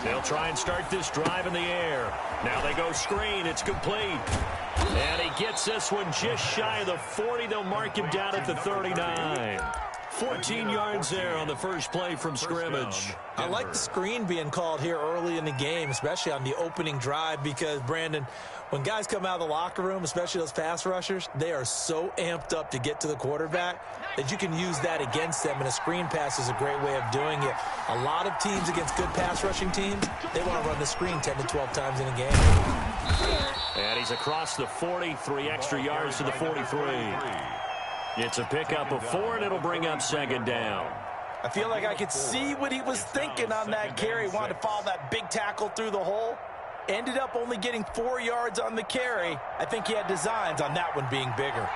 They'll try and start this drive in the air. Now they go screen. It's complete. And he gets this one just shy of the 40. They'll mark him down at the 39. 14 yards there on the first play from scrimmage. I like the screen being called here early in the game, especially on the opening drive, because, Brandon, when guys come out of the locker room, especially those pass rushers, they are so amped up to get to the quarterback that you can use that against them, and a screen pass is a great way of doing it. A lot of teams against good pass rushing teams, they want to run the screen 10 to 12 times in a game. And he's across the 40, 3 extra yards to the 43. It's a pickup of 4, and it'll bring up second down. I feel like I could see what he was thinking on that carry. Wanted to follow that big tackle through the hole. Ended up only getting 4 yards on the carry. I think he had designs on that one being bigger.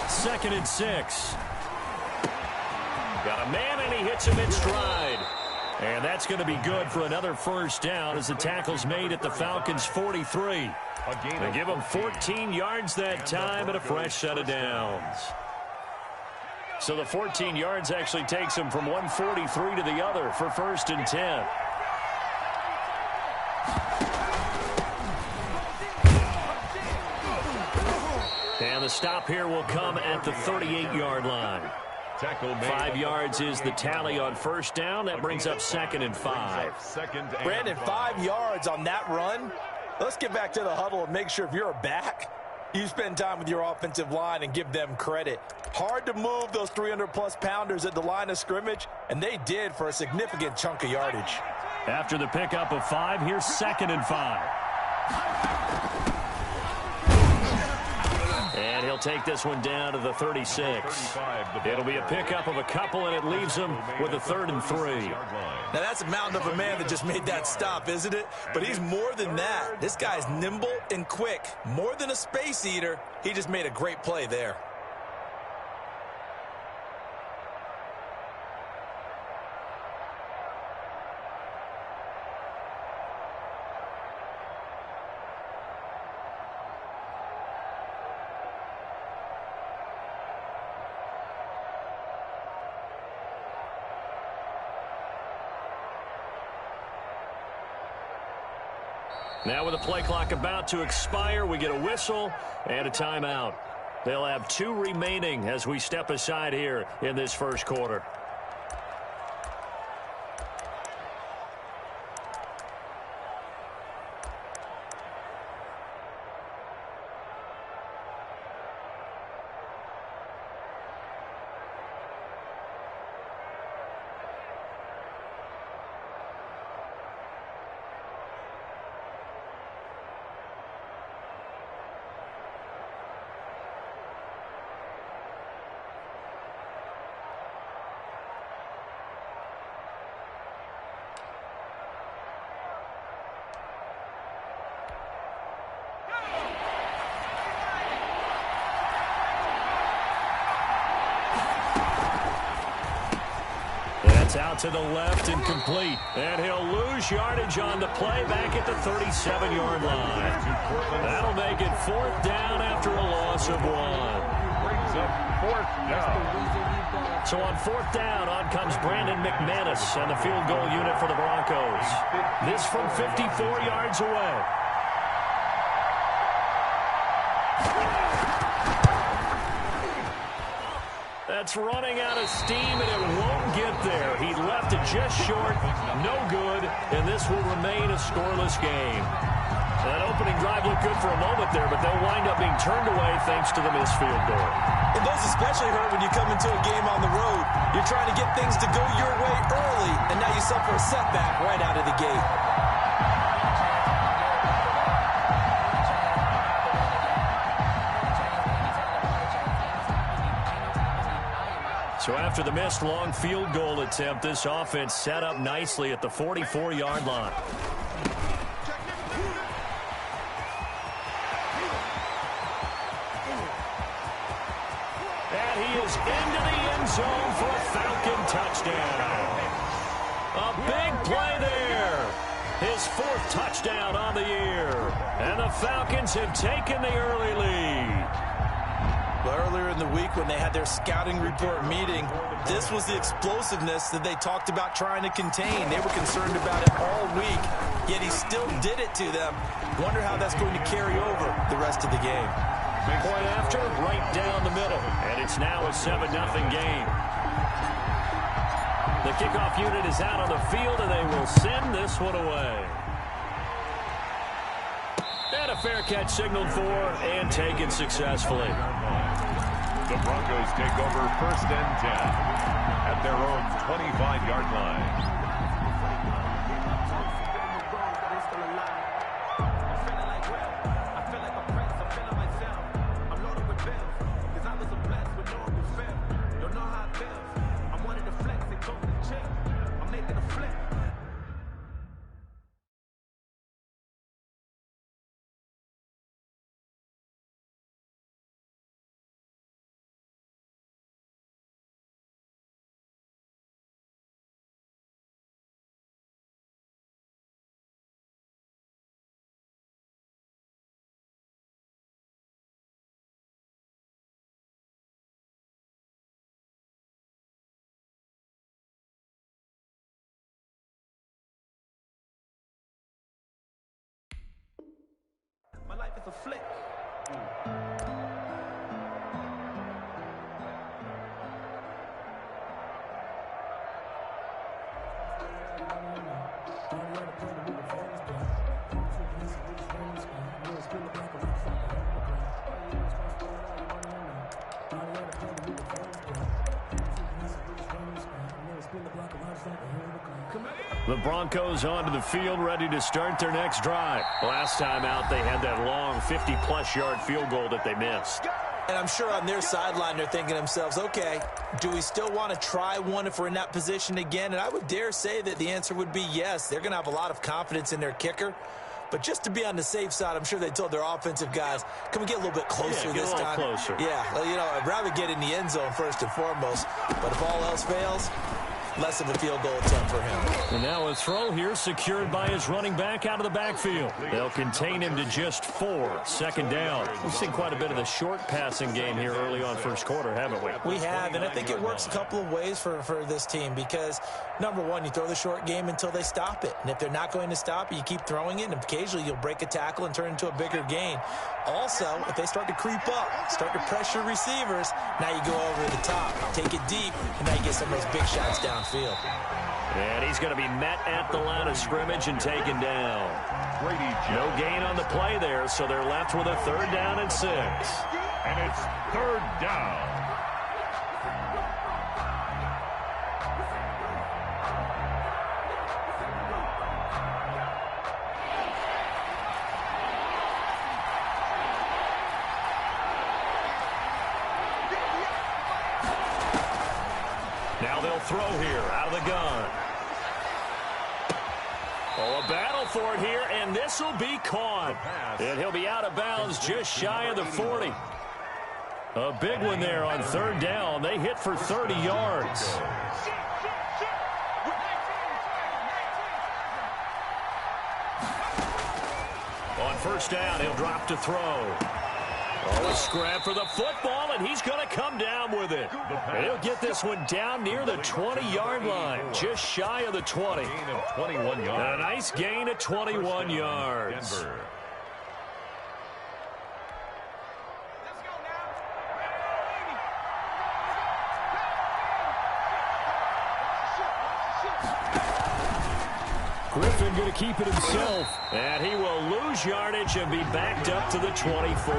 Second and 6. Got a man, and he hits him in stride. And that's going to be good for another first down as the tackle's made at the Falcons' 43. They give him 14 yards that time and a fresh set of downs. So the 14 yards actually takes him from 143 to the other for first and 10. And the stop here will come at the 38-yard line. 5 yards is the tally on first down. That brings up second and 5. Brandon, 5 yards on that run. Let's get back to the huddle and make sure if you're a back, you spend time with your offensive line and give them credit. Hard to move those 300-plus pounders at the line of scrimmage, and they did for a significant chunk of yardage. After the pickup of 5, here's second and 5. And he'll take this one down to the 36. It'll be a pickup of a couple, and it leaves him with a 3rd and 3. Now, that's a mountain of a man that just made that stop, isn't it? But he's more than that. This guy's nimble and quick. More than a space eater, he just made a great play there. Now with the play clock about to expire, we get a whistle and a timeout. They'll have 2 remaining as we step aside here in this first quarter. Out to the left and complete. And he'll lose yardage on the play back at the 37-yard line. That'll make it 4th down after a loss of 1. So on 4th down, on comes Brandon McManus and the field goal unit for the Broncos. This from 54 yards away. That's running out of steam, and it won't get there. He left it just short, no good, and this will remain a scoreless game. That opening drive looked good for a moment there, but they'll wind up being turned away thanks to the missed field goal. And those especially hurt when you come into a game on the road. You're trying to get things to go your way early, and now you suffer a setback right out of the gate. So after the missed long field goal attempt, this offense set up nicely at the 44-yard line. And he is into the end zone for a Falcon touchdown. A big play there. His 4th touchdown on the year. And the Falcons have taken the early lead. Well, earlier in the week when they had their scouting report meeting, this was the explosiveness that they talked about trying to contain. They were concerned about it all week, yet he still did it to them. Wonder how that's going to carry over the rest of the game. Point after, right down the middle, and it's now a 7-0 game. The kickoff unit is out on the field, and they will send this one away. And a fair catch signaled for and taken successfully. The Broncos take over 1st and 10 at their own 25-yard line. My life is a flick. The Broncos onto the field, ready to start their next drive. Last time out, they had that long 50-plus yard field goal that they missed. And I'm sure on their sideline they're thinking to themselves, okay, do we still want to try one if we're in that position again? And I would dare say that the answer would be yes. They're going to have a lot of confidence in their kicker. But just to be on the safe side, I'm sure they told their offensive guys, can we get a little bit closer this time? Closer. Yeah, well, you know, I'd rather get in the end zone first and foremost. But if all else fails, less of a field goal attempt for him. And now a throw here secured by his running back out of the backfield. They'll contain him to just 4. 2nd down. We've seen quite a bit of the short passing game here early on first quarter, haven't we? We have, and I think it works a couple of ways for this team because, number one, you throw the short game until they stop it. And if they're not going to stop it, you keep throwing it, and occasionally you'll break a tackle and turn it into a bigger gain. Also, if they start to creep up, start to pressure receivers, now you go over the top, take it deep, and now you get some of those big shots downfield. And he's going to be met at the line of scrimmage and taken down. No gain on the play there, so they're left with a 3rd down and 6. And it's 3rd down. Now they'll throw here out of the gun. Oh, a battle for it here, and this will be caught. And he'll be out of bounds just shy of the 40. A big one there on 3rd down. They hit for 30 yards. On 1st down, he'll drop to throw. Oh, a scrap for the football, and he's going to come down with it. And he'll get this one down near the 20-yard line, just shy of the 20. Gain of 21 yards. A nice gain of 21 yards. Denver. Griffin going to keep it himself, and he will lose yardage and be backed up to the 24.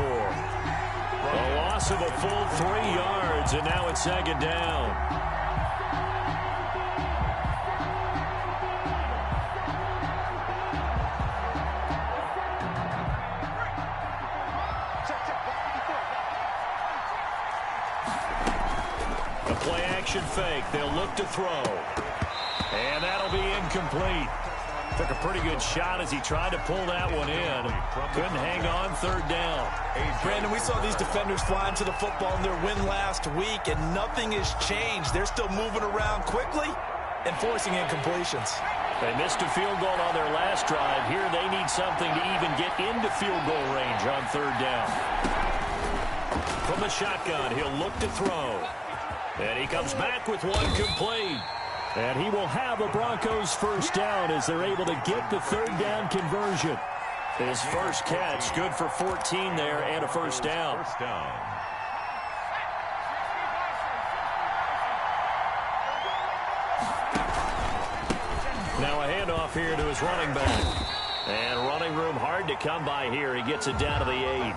A loss of a full 3 yards, and now it's 2nd down. A play-action fake. They'll look to throw. And that'll be incomplete. Took a pretty good shot as he tried to pull that one in. Couldn't hang on 3rd down. Brandon, we saw these defenders flying to the football in their win last week, and nothing has changed. They're still moving around quickly and forcing incompletions. They missed a field goal on their last drive. Here they need something to even get into field goal range on 3rd down. From the shotgun, he'll look to throw. And he comes back with one complete. And he will have a Broncos first down as they're able to get the third down conversion. His first catch, good for 14 there and a first down. Now a handoff here to his running back. And running room hard to come by here. He gets it down to the 8.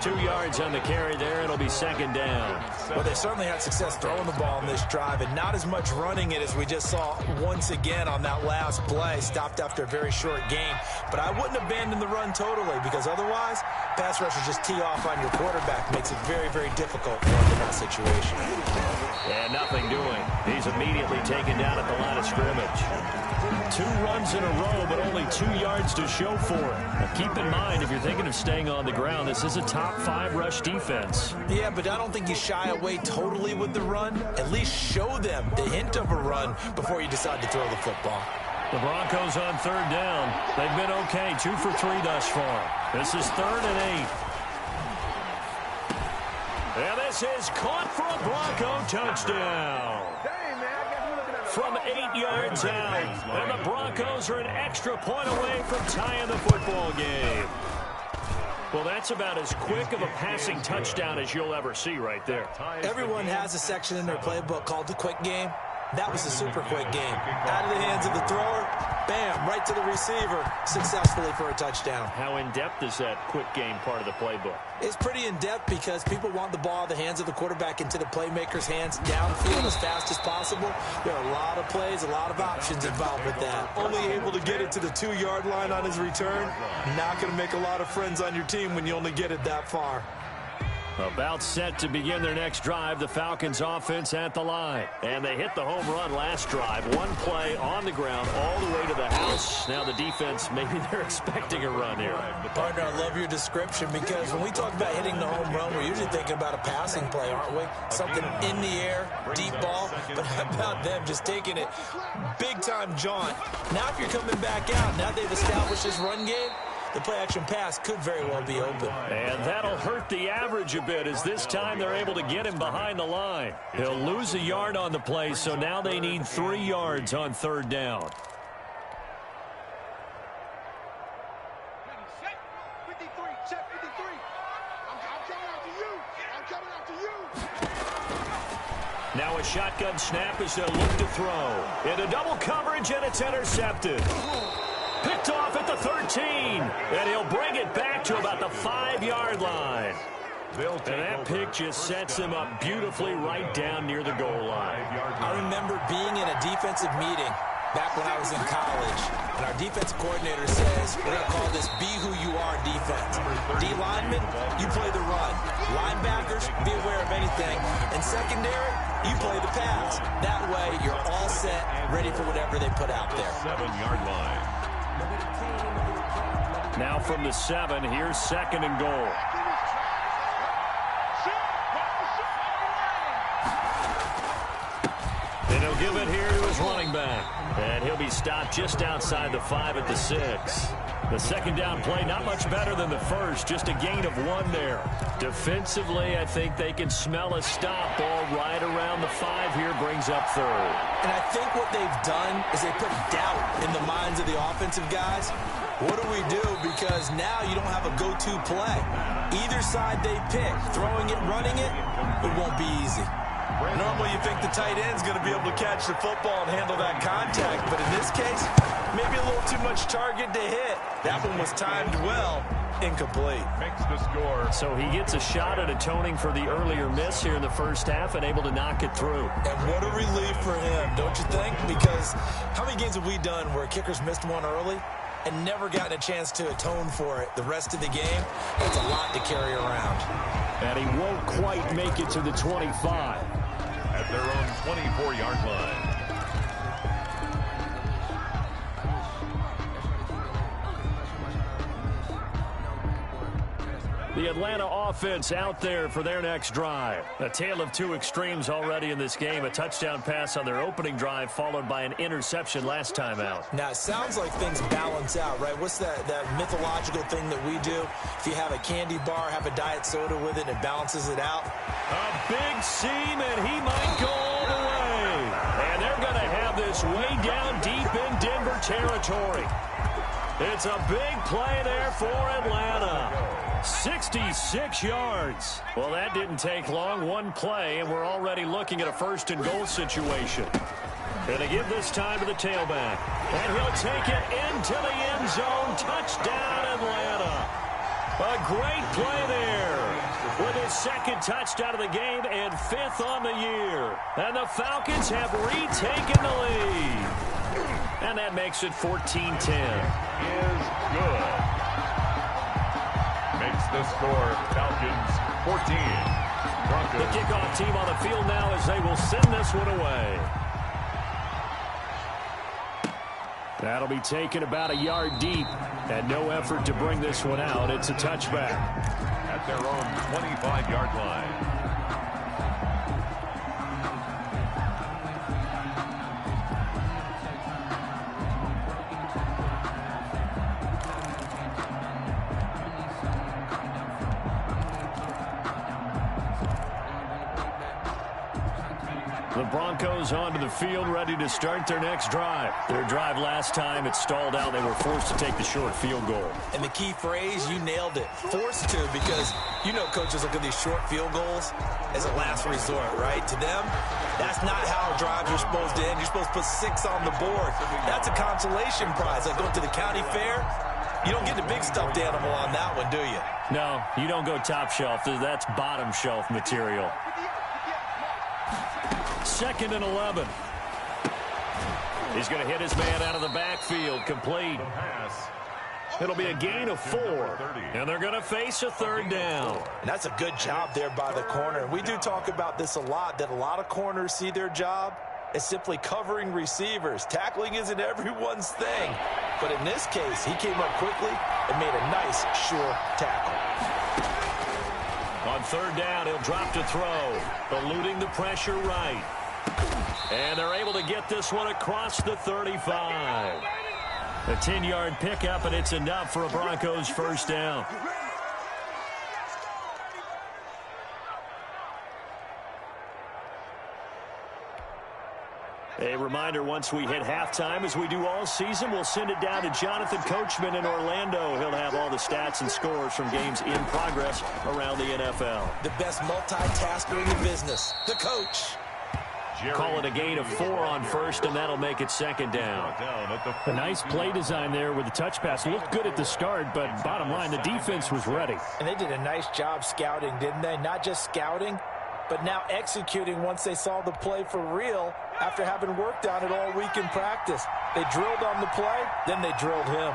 2 yards on the carry there. It'll be second down. Well, they certainly had success throwing the ball in this drive and not as much running it as we just saw once again on that last play. Stopped after a very short game. But I wouldn't abandon the run totally because otherwise, pass rushers just tee off on your quarterback. Makes it very, very difficult for him in that situation. And nothing doing. He's immediately taken down at the line of scrimmage. 2 runs in a row, but only 2 yards to show for it. Now, keep in mind, if you're thinking of staying on the ground, this is a top 5 rush defense. Yeah, but I don't think you shy away totally with the run. At least show them the hint of a run before you decide to throw the football. The Broncos on third down. They've been okay, 2 for 3 thus far. This is 3rd and 8. And this is caught for a Bronco touchdown. From 8 yards out. And the Broncos are an extra point away from tying the football game. Well, that's about as quick of a passing touchdown as you'll ever see right there. Everyone has a section in their playbook called the quick game. That was a super quick game. Out of the hands of the thrower, bam, right to the receiver, successfully for a touchdown. How in-depth is that quick game part of the playbook? It's pretty in-depth because people want the ball out of the hands of the quarterback into the playmaker's hands downfield as fast as possible. There are a lot of plays, a lot of options involved with that. Only able to get it to the 2-yard line on his return. Not going to make a lot of friends on your team when you only get it that far. About set to begin their next drive, the Falcons offense at the line. And they hit the home run last drive. 1 play on the ground all the way to the house. Now the defense, maybe they're expecting a run here. Partner, I love your description because when we talk about hitting the home run, we're usually thinking about a passing play, aren't we? Something in the air, deep ball. But how about them just taking it big-time jaunt? Now if you're coming back out, now they've established this run game, the play-action pass could very well be open. And that'll hurt the average a bit as this time they're able to get him behind the line. He'll lose a yard on the play, so now they need 3 yards on third down. Now a shotgun snap as they'll look to throw. Into double coverage, and it's intercepted. Picked off at the 13, and he'll bring it back to about the 5-yard line. And that pick just sets him up beautifully right down near the goal line. I remember being in a defensive meeting back when I was in college, and our defensive coordinator says, we're going to call this be who you are defense. D linemen, you play the run. Linebackers, be aware of anything. And secondary, you play the pass. That way, you're all set, ready for whatever they put out there. 7-yard line. Now from the 7, here's 2nd and goal. And he'll give it here to his running back. And he'll be stopped just outside the 5 at the 6. The second down play, not much better than the first, just a gain of 1 there. Defensively, I think they can smell a stop. Ball right around the 5 here, brings up 3rd. And I think what they've done is they put doubt in the minds of the offensive guys. What do we do? Because now you don't have a go-to play. Either side they pick, throwing it, running it, it won't be easy. Normally you think the tight end's going to be able to catch the football and handle that contact, but in this case, maybe a little too much target to hit. That one was timed well, incomplete. Makes the score. So he gets a shot at atoning for the earlier miss here in the first half and able to knock it through. And what a relief for him, don't you think? Because how many games have we done where kickers missed one early and never gotten a chance to atone for it the rest of the game? That's a lot to carry around. And he won't quite make it to the 25. At their own 24-yard line. The Atlanta offense out there for their next drive. A tale of two extremes already in this game. A touchdown pass on their opening drive followed by an interception last time out. Now, it sounds like things balance out, right? What's that mythological thing that we do? If you have a candy bar, have a diet soda with it, and it balances it out. A big seam, and he might go all the way. And they're going to have this way down deep in Denver territory. It's a big play there for Atlanta. 66 yards. Well, that didn't take long. One play, and we're already looking at a first-and-goal situation. And they give this time to the tailback. And he'll take it into the end zone. Touchdown, Atlanta. A great play there with his second touchdown of the game and fifth on the year. And the Falcons have retaken the lead. And that makes it 14-10. Is good. Makes the score Falcons 14. Broncos. The kickoff team on the field now as they will send this one away. That'll be taken about a yard deep, and no effort to bring this one out. It's a touchback. At their own 25-yard line. The Broncos onto the field, ready to start their next drive. Their drive last time, it stalled out. They were forced to take the short field goal. And the key phrase, you nailed it. Forced to, because you know coaches look at these short field goals as a last resort, right? To them, that's not how drives are supposed to end. You're supposed to put 6 on the board. That's a consolation prize. Like going to the county fair, you don't get the big stuffed animal on that one, do you? No, you don't go top shelf. That's bottom shelf material. 2nd and 11. He's going to hit his man out of the backfield. Complete. It'll be a gain of 4. And they're going to face a 3rd down. And that's a good job there by the corner. And we do talk about this a lot, that a lot of corners see their job as simply covering receivers. Tackling isn't everyone's thing. But in this case, he came up quickly and made a nice, sure tackle. On 3rd down, he'll drop to throw, eluding the pressure right. And they're able to get this one across the 35. A 10-yard pickup, and it's enough for a Broncos first down. A reminder, once we hit halftime, as we do all season, we'll send it down to Jonathan Coachman in Orlando. He'll have all the stats and scores from games in progress around the NFL. The best multitasker in the business, the coach. Call it a gain of 4 on first, and that'll make it 2nd down. A nice play design there with the touch pass. Looked good at the start, but bottom line, the defense was ready. And they did a nice job scouting, didn't they? Not just scouting, but now executing once they saw the play for real after having worked on it all week in practice. They drilled on the play, then they drilled him.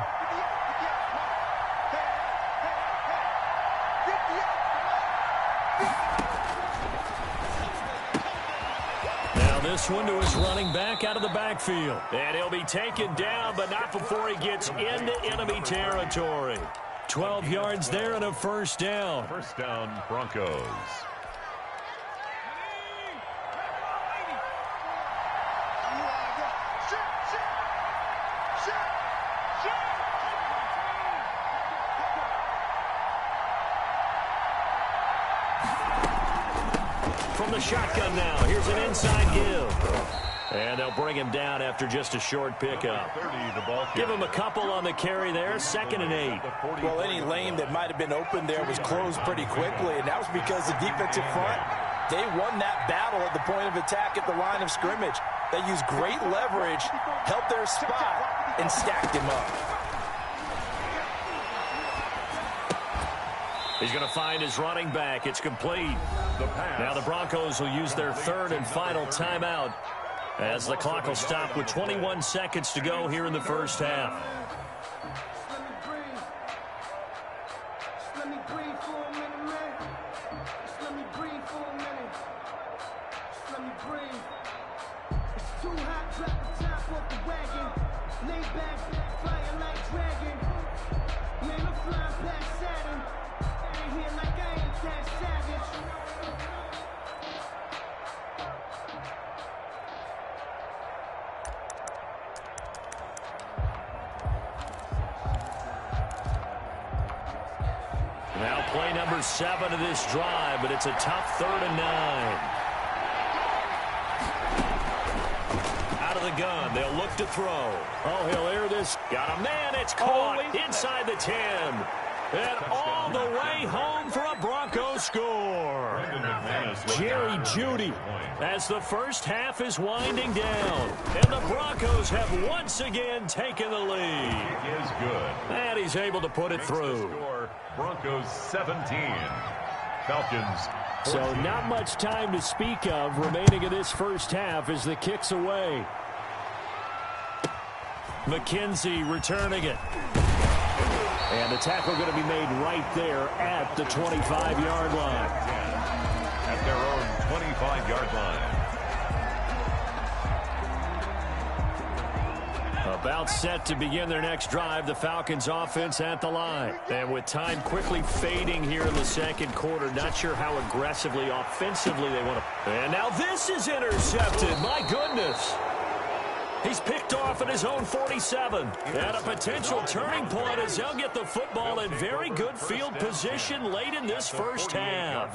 Now this one to his running back out of the backfield. And he'll be taken down, but not before he gets into enemy territory. 12 yards there and a first down. First down, Broncos. From the shotgun now, here's an inside give. And they'll bring him down after just a short pickup. Give him a couple on the carry there, 2nd and 8. Well, any lane that might have been open there was closed pretty quickly, and that was because the defensive front, they won that battle at the point of attack at the line of scrimmage. They used great leverage, held their spot, and stacked him up. He's going to find his running back. It's complete. Now the Broncos will use their 3rd and final timeout as the clock will stop with 21 seconds to go here in the first half. Now play number 7 of this drive, but it's a tough 3rd and 9. Out of the gun, they'll look to throw. Oh, he'll air this. Got a man, it's caught inside the 10. And all the way home for a Broncos score. Jerry Jeudy as the first half is winding down. And the Broncos have once again taken the lead. He is good. And he's able to put it through. Broncos 17. Falcons 14. So not much time to speak of remaining in this first half as the kick's away. McKenzie returning it. And the tackle going to be made right there at the 25-yard line. At their own 25-yard line. About set to begin their next drive, the Falcons offense at the line. And with time quickly fading here in the second quarter, not sure how aggressively, offensively they want to. And now this is intercepted. My goodness. He's picked off at his own 47. And a potential turning point as they'll get the football in very good field position late in this first half.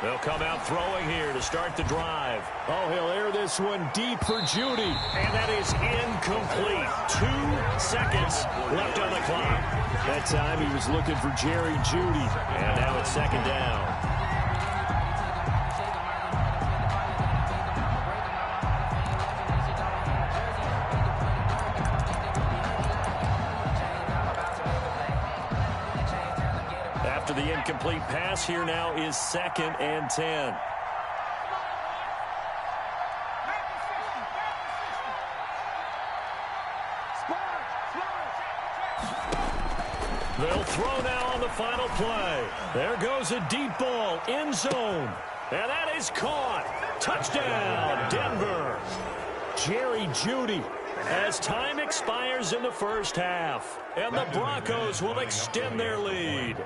They'll come out throwing here to start the drive. Oh, he'll air this one deep for Jeudy. And that is incomplete. 2 seconds left on the clock. That time he was looking for Jerry Jeudy. And now it's 2nd down. After the incomplete pass, here now is 2nd and 10. They'll throw now on the final play. There goes a deep ball, end zone. And that is caught. Touchdown, Denver. Jerry Jeudy as time expires in the first half. And the Broncos will extend their lead.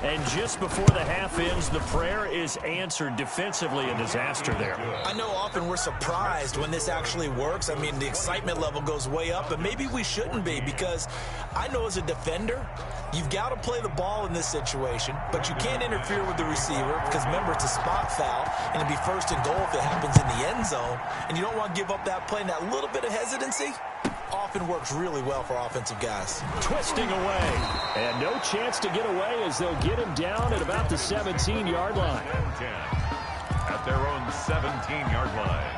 And just before the half ends, the prayer is answered. Defensively, a disaster there. I know often we're surprised when this actually works. I mean, the excitement level goes way up, but maybe we shouldn't be, because I know as a defender, you've got to play the ball in this situation, but you can't interfere with the receiver because, remember, it's a spot foul, and it'd be 1st and goal if it happens in the end zone, and you don't want to give up that play, and that little bit of hesitancy often works really well for offensive guys. Twisting away. And no chance to get away as they'll get him down at about the 17-yard line. At their own 17-yard line.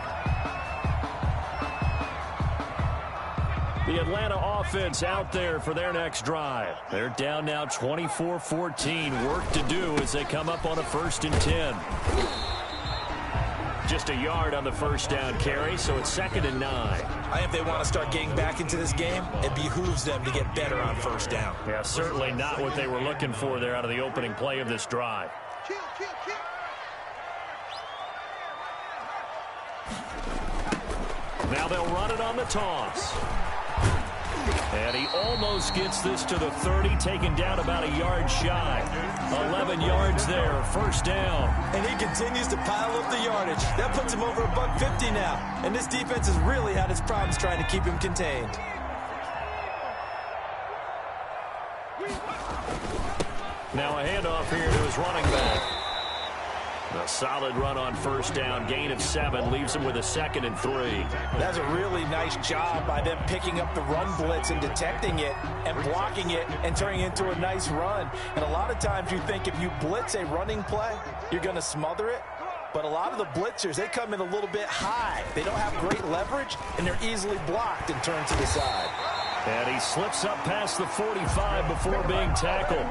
The Atlanta offense out there for their next drive. They're down now 24-14. Work to do as they come up on a 1st and 10. Just a yard on the first down carry, so it's 2nd and 9. I think if they want to start getting back into this game, it behooves them to get better on first down. Yeah, certainly not what they were looking for there out of the opening play of this drive. Now they'll run it on the toss. And he almost gets this to the 30, taken down about a yard shy. 11 yards there, 1st down. And he continues to pile up the yardage. That puts him over $150 now. And this defense has really had its problems trying to keep him contained. Now a handoff here to his running back. A solid run on 1st down, gain of 7, leaves him with a 2nd and 3. That's a really nice job by them picking up the run blitz and detecting it and blocking it and turning it into a nice run. And a lot of times you think if you blitz a running play, you're going to smother it. But a lot of the blitzers, they come in a little bit high. They don't have great leverage, and they're easily blocked and turned to the side. And he slips up past the 45 before being tackled.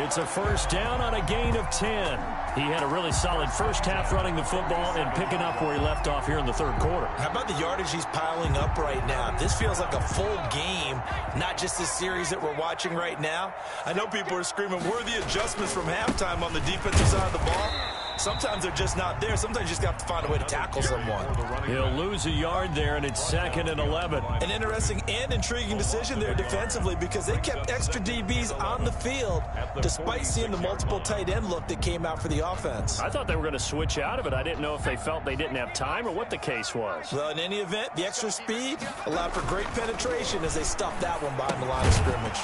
It's a 1st down on a gain of 10. He had a really solid first half running the football and picking up where he left off here in the third quarter. How about the yardage he's piling up right now? This feels like a full game, not just this series that we're watching right now. I know people are screaming, where are the adjustments from halftime on the defensive side of the ball? Sometimes they're just not there. Sometimes you just have to find a way to tackle someone. He'll lose a yard there, and it's 2nd and 11. An interesting and intriguing decision there defensively because they kept extra DBs on the field despite seeing the multiple tight end look that came out for the offense. I thought they were going to switch out of it. I didn't know if they felt they didn't have time or what the case was. Well, in any event, the extra speed allowed for great penetration as they stuffed that one behind the line of scrimmage.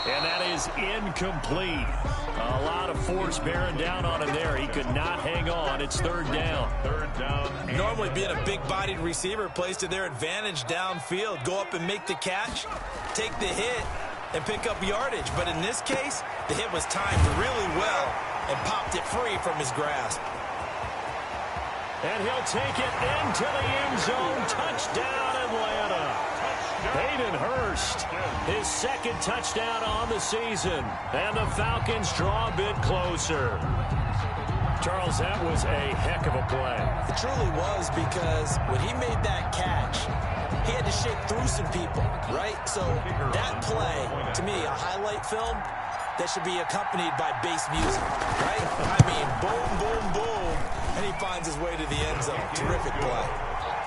And that is incomplete. A lot of force bearing down on him there. He could not hang on. It's 3rd down. 3rd down. Normally being a big-bodied receiver plays to their advantage downfield. Go up and make the catch, take the hit, and pick up yardage. But in this case, the hit was timed really well and popped it free from his grasp. And he'll take it into the end zone. Touchdown, Atlanta. Hayden Hurst, his 2nd touchdown on the season. And the Falcons draw a bit closer. Charles, that was a heck of a play. It truly was because when he made that catch, he had to shake through some people, right? So that play, to me, a highlight film that should be accompanied by bass music, right? I mean, boom, boom, boom, and he finds his way to the end zone. Terrific play.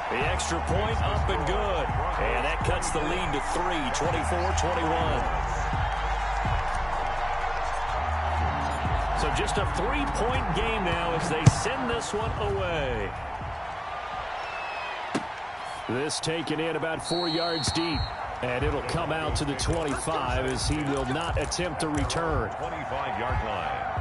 The extra point up and good. And that cuts the lead to 3, 24-21. So just a 3-point game now as they send this one away. This taken in about 4 yards deep. And it'll come out to the 25 as he will not attempt to return. 25-yard line.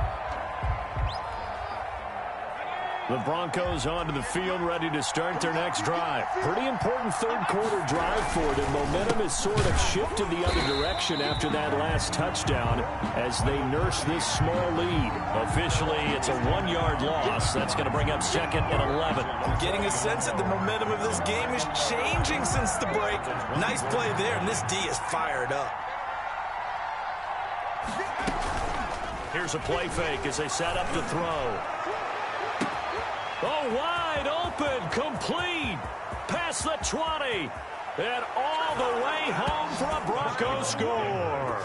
The Broncos onto the field, ready to start their next drive. Pretty important third quarter drive for them. Momentum has sort of shifted the other direction after that last touchdown as they nurse this small lead. Officially, it's a 1-yard loss. That's going to bring up 2nd and 11. I'm getting a sense that the momentum of this game is changing since the break. Nice play there, and this D is fired up. Here's a play fake as they set up to throw. Oh, wide open, complete, past the 20, and all the way home for a Broncos score.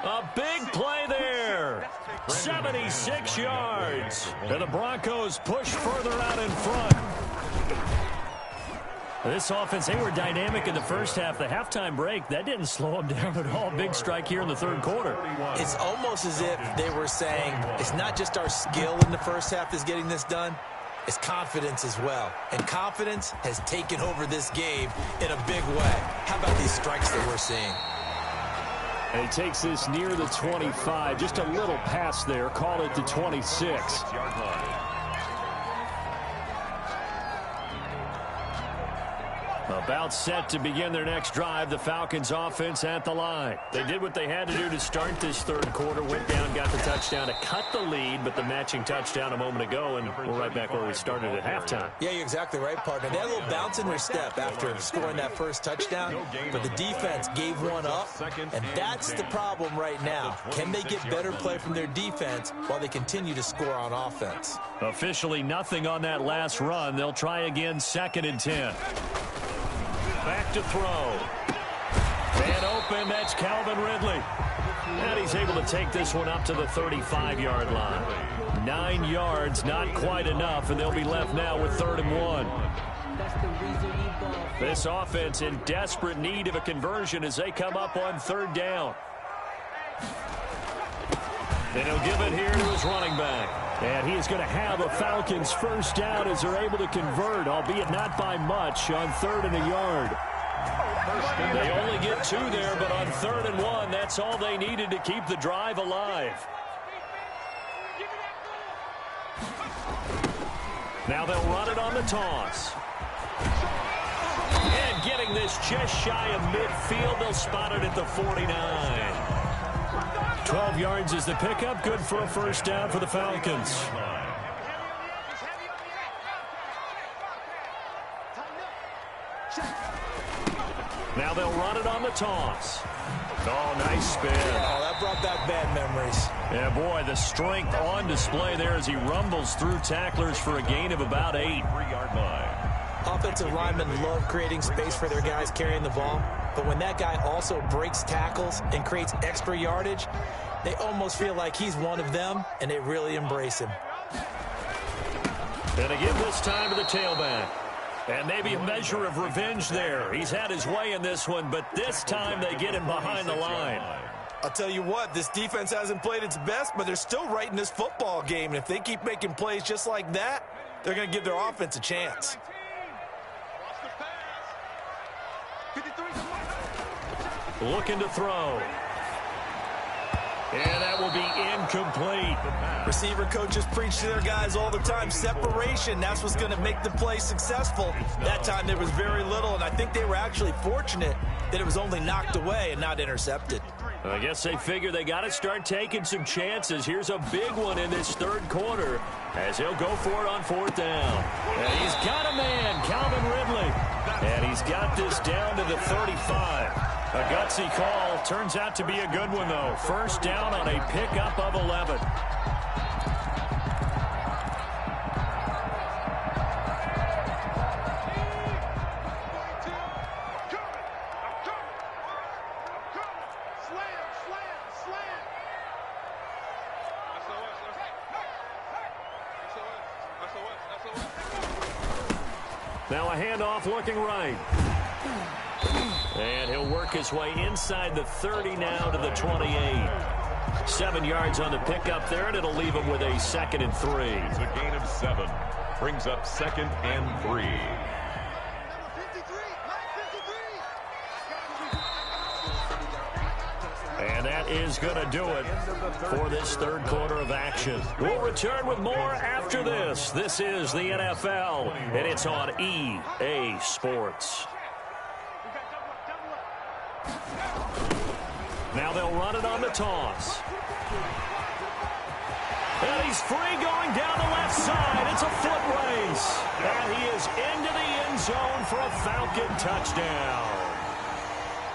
A big play there, 76 yards, and the Broncos push further out in front. This offense, they were dynamic in the first half. The halftime break, that didn't slow them down at all. Big strike here in the third quarter. It's almost as if they were saying, it's not just our skill in the first half that's getting this done. It's confidence as well. And confidence has taken over this game in a big way. How about these strikes that we're seeing? And he takes this near the 25. Just a little pass there. Call it the 26. About set to begin their next drive, the Falcons offense at the line. They did what they had to do to start this third quarter, went down, got the touchdown to cut the lead, but the matching touchdown a moment ago, and we're right back where we started at halftime. Yeah, you're exactly right, partner. They had a little bounce in their step after scoring that first touchdown, but the defense gave one up, and that's the problem right now. Can they get better play from their defense while they continue to score on offense? Officially nothing on that last run. They'll try again, 2nd and 10. Back to throw. And open, that's Calvin Ridley. And he's able to take this one up to the 35-yard line. 9 yards, not quite enough, and they'll be left now with 3rd and 1. This offense in desperate need of a conversion as they come up on 3rd down. And he'll give it here to his running back. And he is going to have a Falcons first down as they're able to convert, albeit not by much, on 3rd and a yard. They only get 2 there, but on 3rd and 1, that's all they needed to keep the drive alive. Now they'll run it on the toss. And getting this just shy of midfield, they'll spot it at the 49. 12 yards is the pickup. Good for a first down for the Falcons. Now they'll run it on the toss. Oh, nice spin. Oh, that brought back bad memories. Yeah, boy, the strength on display there as he rumbles through tacklers for a gain of about 8. 3-yard line. Offensive linemen love creating space for their guys carrying the ball, but when that guy also breaks tackles and creates extra yardage, they almost feel like he's one of them, and they really embrace him. And again this time to the tailback. And maybe a measure of revenge there. He's had his way in this one, but this time they get him behind the line. I'll tell you what, this defense hasn't played its best, but they're still right in this football game. And if they keep making plays just like that, they're going to give their offense a chance. Looking to throw. And that will be incomplete. Receiver coaches preach to their guys all the time. Separation, that's what's going to make the play successful. That time there was very little, and I think they were actually fortunate that it was only knocked away and not intercepted. I guess they figure they got to start taking some chances. Here's a big one in this third quarter as he'll go for it on 4th down. And he's got a man, Calvin Ridley. And he's got this down to the 35. A gutsy call. Turns out to be a good one, though. 1st down on a pickup of 11. Now a handoff looking right. And he'll work his way inside the 30 now to the 28. 7 yards on the pickup there, and it'll leave him with a 2nd and 3. It's a gain of 7. Brings up 2nd and 3. And that is going to do it for this third quarter of action. We'll return with more after this. This is the NFL, and it's on EA Sports. Now they'll run it on the toss. And he's free going down the left side. It's a foot race. And he is into the end zone for a Falcon touchdown.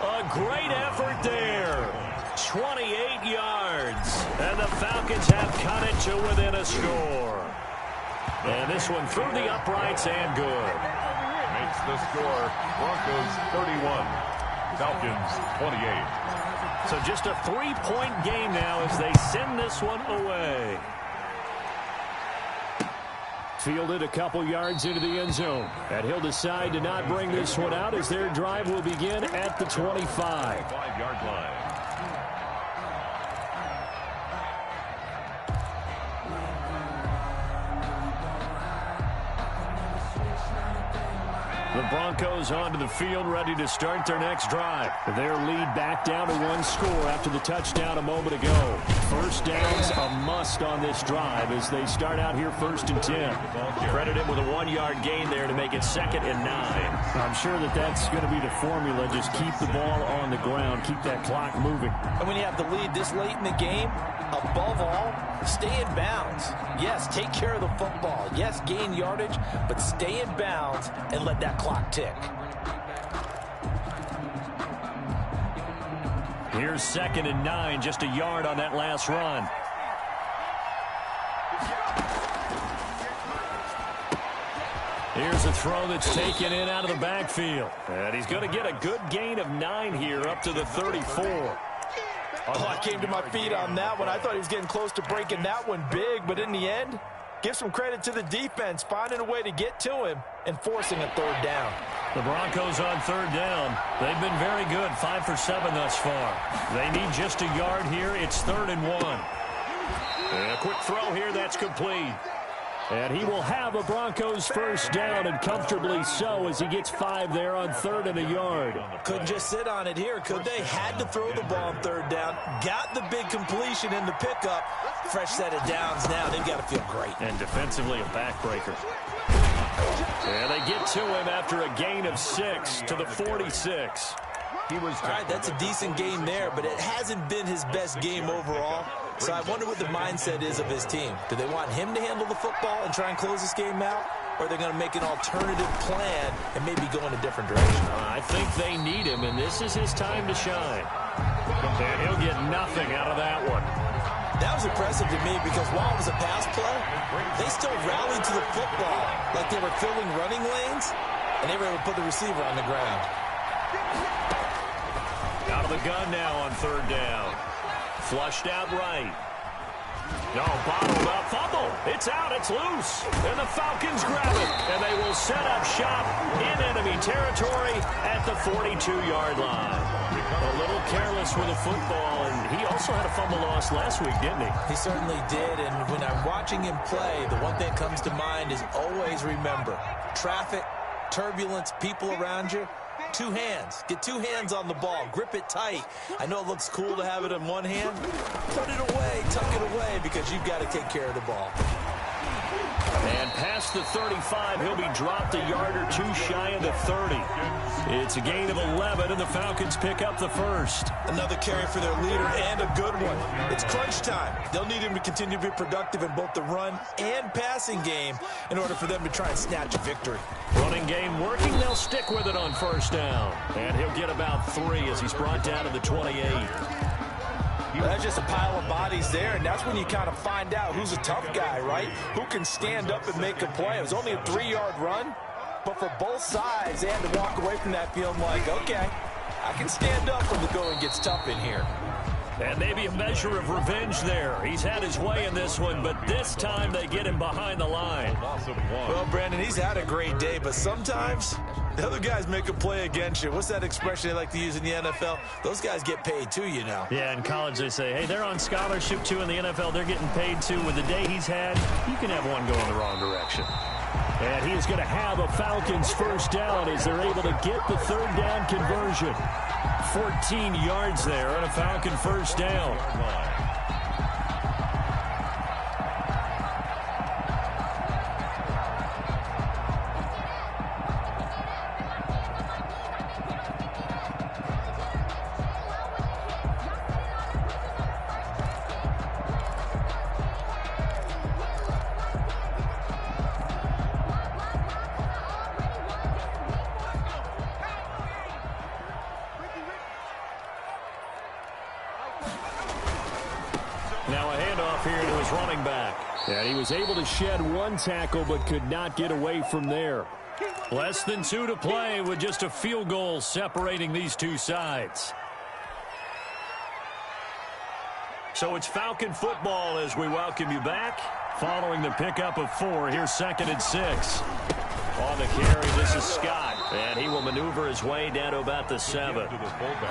A great effort there. 28 yards. And the Falcons have cut it to within a score. And this one through the uprights and good. Makes the score Broncos 31, Falcons 28. So just a 3-point game now as they send this one away. Fielded a couple yards into the end zone. And he'll decide to not bring this one out as their drive will begin at the 25. 5-yard line. The Broncos onto the field, ready to start their next drive. Their lead back down to 1 score after the touchdown a moment ago. 1st down's a must on this drive as they start out here 1st and 10. Credit him with a 1-yard gain there to make it 2nd and 9. I'm sure that's going to be the formula. Just keep the ball on the ground. Keep that clock moving. And when you have the lead this late in the game, above all, stay in bounds. Yes, take care of the football. Yes, gain yardage, but stay in bounds and let that clock tick. Here's 2nd and 9, just a yard on that last run. Here's a throw that's taken in out of the backfield. And he's going to get a good gain of 9 here up to the 34. Oh, I came to my feet on that one. I thought he was getting close to breaking that one big, but in the end, give some credit to the defense, finding a way to get to him and forcing a 3rd down. The Broncos on 3rd down. They've been very good, 5 for 7 thus far. They need just a yard here. It's 3rd and 1. And a quick throw here, that's complete. And he will have a Broncos 1st down, and comfortably so as he gets 5 there on 3rd and a yard. Couldn't just sit on it here, could they? Had to throw the ball on 3rd down. Got the big completion in the pickup. Fresh set of downs now. They've got to feel great. And defensively a backbreaker. And they get to him after a gain of 6 to the 46. All right, that's a decent game there, but it hasn't been his best game overall. So I wonder what the mindset is of his team. Do they want him to handle the football and try and close this game out? or they're going to make an alternative plan and maybe go in a different direction? I think they need him, and this is his time to shine. And he'll get nothing out of that one. That was impressive to me because while it was a pass play, they still rallied to the football like they were filling running lanes, and they were able to put the receiver on the ground. Out of the gun now on third down. Flushed out right. No, bottled up, fumble. It's out, it's loose. And the Falcons grab it. And they will set up shop in enemy territory at the 42-yard line. A little careless with the football, and he also had a fumble loss last week, didn't he? He certainly did, and when I'm watching him play, the one thing that comes to mind is always remember, traffic, turbulence, people around you, two hands. Get two hands on the ball. Grip it tight. I know it looks cool to have it in one hand. Put it away, tuck it away, because you've got to take care of the ball. And past the 35, he'll be dropped a yard or two shy of the 30. It's a gain of 11, and the Falcons pick up the first. Another carry for their leader, and a good one. It's crunch time. They'll need him to continue to be productive in both the run and passing game in order for them to try and snatch a victory. Running game working. They'll stick with it on first down. And he'll get about 3 as he's brought down to the 28. That's just a pile of bodies there, and that's when you kind of find out who's a tough guy, right? Who can stand up and make a play. It was only a 3-yard run, but for both sides, they had to walk away from that feeling like, okay, I can stand up when the going gets tough in here. And maybe a measure of revenge there. He's had his way in this one, but this time they get him behind the line. Well, Brandon, he's had a great day, but sometimes the other guys make a play against you. What's that expression they like to use in the NFL? Those guys get paid too, you know. Yeah, in college they say, hey, they're on scholarship too. In the NFL, they're getting paid too. With the day he's had, you can have one go in the wrong direction. And he is going to have a Falcons first down as they're able to get the third down conversion. 14 yards there and a Falcon first down. Now a handoff here to his running back. And he was able to shed one tackle but could not get away from there. Less than 2 to play with just a field goal separating these two sides. So it's Falcon football as we welcome you back. Following the pickup of 4, here's 2nd and 6. On the carry, this is Scott. And he will maneuver his way down to about the 7.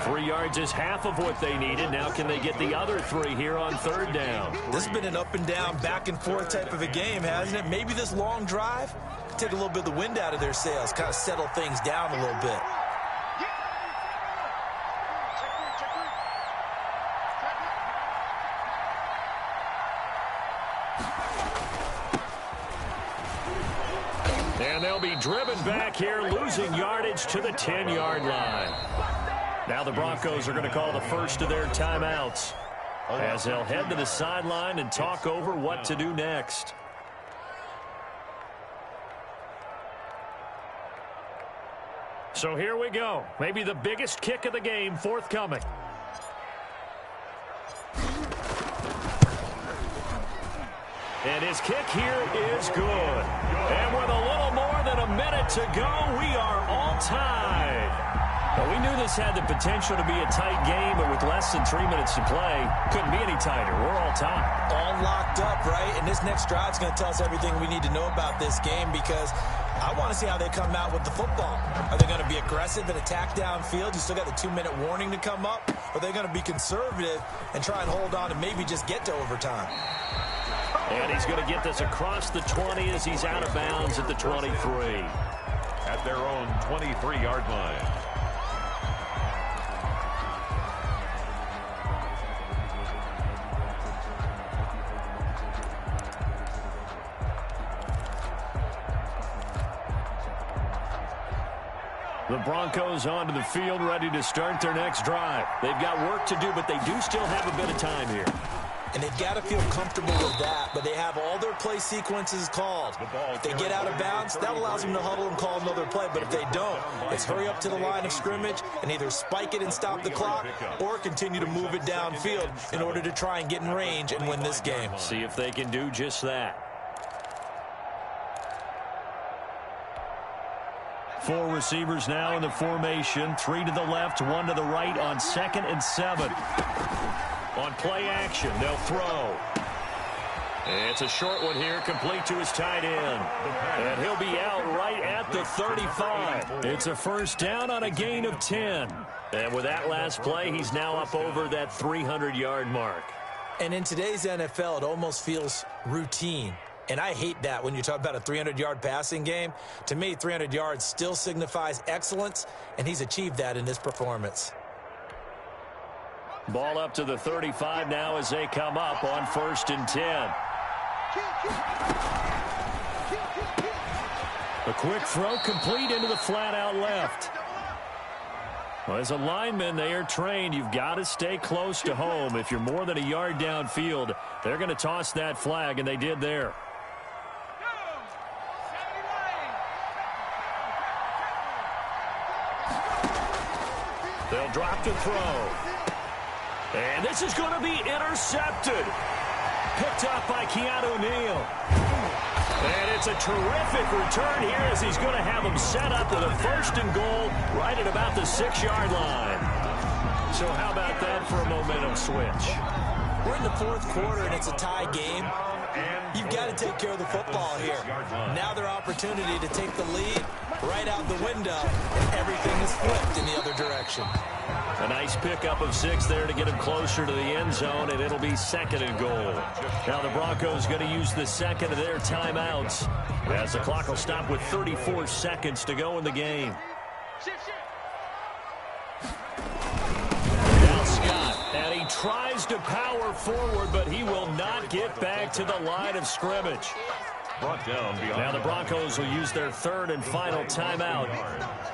3 yards is half of what they needed. Now can they get the other 3 here on third down? This has been an up and down, back and forth type of a game, hasn't it? Maybe this long drive could take a little bit of the wind out of their sails, kind of settle things down a little bit. And they'll be driven back here, losing yardage to the 10-yard line. Now the Broncos are going to call the first of their timeouts as they'll head to the sideline and talk over what to do next. So here we go. Maybe the biggest kick of the game forthcoming. And his kick here is good. And with a little more than a minute to go, we are all tied. Well, we knew this had the potential to be a tight game, but with less than 3 minutes to play, couldn't be any tighter. We're all tied. All locked up, right? And this next drive is going to tell us everything we need to know about this game because I want to see how they come out with the football. Are they going to be aggressive and attack downfield? You still got the 2-minute warning to come up? Or are they going to be conservative and try and hold on and maybe just get to overtime? And he's going to get this across the 20 as he's out of bounds at the 23. At their own 23-yard line. The Broncos onto the field, ready to start their next drive. They've got work to do, but they do still have a bit of time here. And they've got to feel comfortable with that, but they have all their play sequences called. If they get out of bounds, that allows them to huddle and call another play. But if they don't, it's hurry up to the line of scrimmage and either spike it and stop the clock or continue to move it downfield in order to try and get in range and win this game. See if they can do just that. 4 receivers now in the formation. 3 to the left, 1 to the right on 2nd and 7. On play action, they'll throw. It's a short one here, complete to his tight end. And he'll be out right at the 35. It's a first down on a gain of 10. And with that last play, he's now up over that 300-yard mark. And in today's NFL, it almost feels routine. And I hate that when you talk about a 300-yard passing game. To me, 300 yards still signifies excellence, and he's achieved that in this performance. Ball up to the 35 now as they come up on 1st and 10. A quick throw complete into the flat out left. Well, as a lineman, they are trained. You've got to stay close to home. If you're more than a yard downfield, they're going to toss that flag, and they did there. They'll drop the throw. And this is going to be intercepted. Picked up by Keanu Neal. And it's a terrific return here as he's going to have him set up with a 1st and goal right at about the 6-yard line. So how about that for a momentum switch? We're in the 4th quarter, and it's a tie game. You've got to take care of the football here. Now their opportunity to take the lead right out the window, and everything is flipped in the other direction. A nice pickup of 6 there to get him closer to the end zone, and it'll be 2nd and goal. Now the Broncos going to use the 2nd of their timeouts as the clock will stop with 34 seconds to go in the game. Now Scott, and he tries to power forward, but he will not get back to the line of scrimmage. Brought down behind. Now the Broncos will use their 3rd and final timeout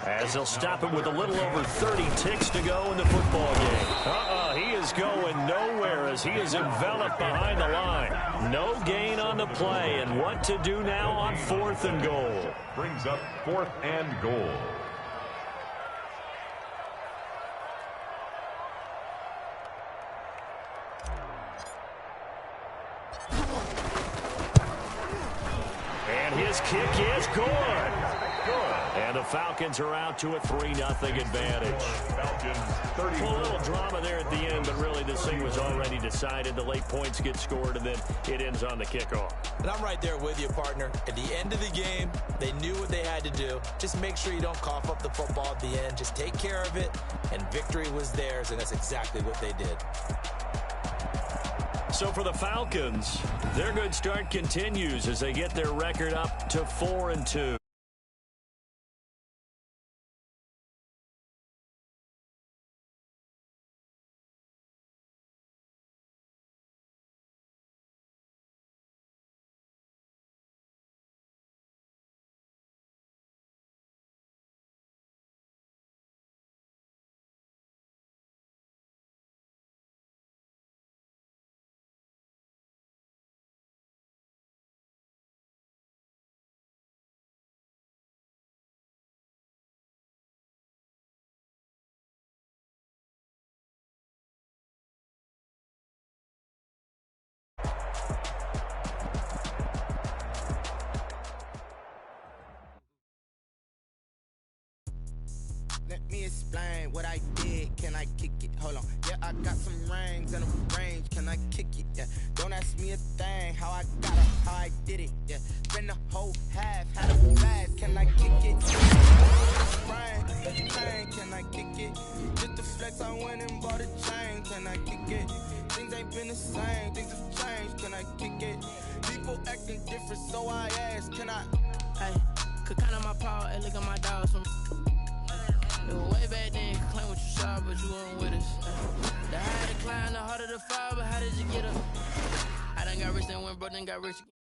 as they'll stop him with a little over 30 ticks to go in the football game. He is going nowhere as he is enveloped behind the line. No gain on the play, and what to do now on 4th and goal. Brings up 4th and goal. His kick is good. And the Falcons are out to a 3-0 advantage. Falcons 30. A little drama there at the end, but really this thing was already decided. The late points get scored, and then it ends on the kickoff. And I'm right there with you, partner. At the end of the game, they knew what they had to do. Just make sure you don't cough up the football at the end. Just take care of it, and victory was theirs, and that's exactly what they did. So for the Falcons, their good start continues as they get their record up to 4-2. Let me explain what I did. Can I kick it? Hold on. Yeah, I got some rings and a range. Can I kick it? Yeah. Don't ask me a thing. How I got it, how I did it. Yeah. Spend the whole half, had a fast. Can I kick it? Chain. Can I kick it? Just the flex, I went and bought a chain. Can I kick it? Things ain't been the same. Things have changed. Can I kick it? People acting different, so I ask. Can I? Hey, could count on my power and look at my dogs from. It was way back then, you could claim what you saw, but you weren't with us. The higher the climb, the harder the fall, but how did you get up? I done got rich, then went broke, then got rich again.